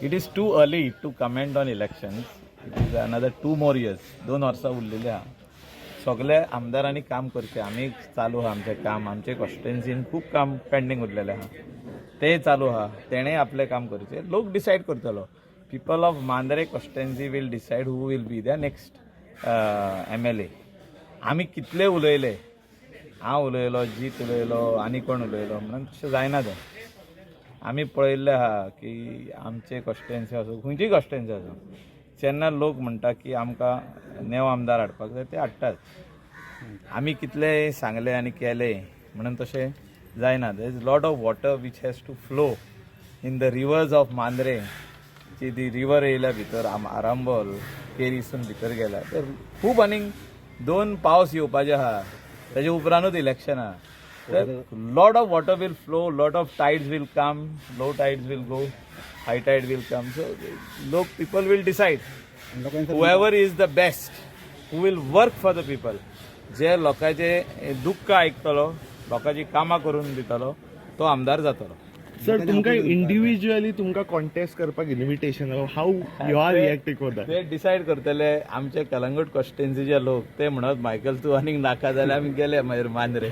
It is too early to comment on elections. It is another 2 more years. 2 वर्सां उरलेली आहा. सगळे आमदारांनी काम करचे. आमी चालू आहा आमचें काम. आमचे कॉन्स्टिट्युएन्सीन खूब काम पेंडिंग उरलेलें आहा. ते चालू आहा. तेणें आपलें काम करचें. लोक डिसायड करतलो. People of Mandrem constituency will decide who will be the next MLA. आमी कितले उलयले, हांव उलयलो, जीत उलयलो, आनी कोण उलयलो म्हणून तशें जायना तें. आमी पळयल्लें आहा की आमचे कॉन्स्टिट्युएन्सी आसूं खंयचीय कॉन्स्टिट्युएन्सी आसूं जेन्ना लोक म्हणटा की आमकां नेव आमदार हाडपाक जाय ते हाडटात. आमी कितले सांगले आनी केले म्हणून तशें जायना. There is lot of water which has to flow in the rivers of Mandrem. जी ती रिवर येयल्या भितर आरांबोल केरीसून भितर गेल्या तर खूब आनीक 2 पावस येवपाचे आहा. तेजे उपरांतूच इलेक्शन आहा. Lot of water will flow, lot of tides will come, low tides will go, high tide will come. So, people will decide. Whoever is the best, who will work for the people. जे लोकांचे दुःख आयकतलो, लोकांची कामां करून दितलो, तो आमदार जातलो. सर तुमकां इंडिव्हिज्युअली तुमकां कॉन्टेस्ट करपाक invitation how you are reacting for that? ते डिसायड करतले आमचे कलंगूट कॉन्स्टिट्युएन्सीचे लोक. ते म्हणत मायकल तूं आनीक नाका जाल्यार आमी गेले मागीर मांद्रे.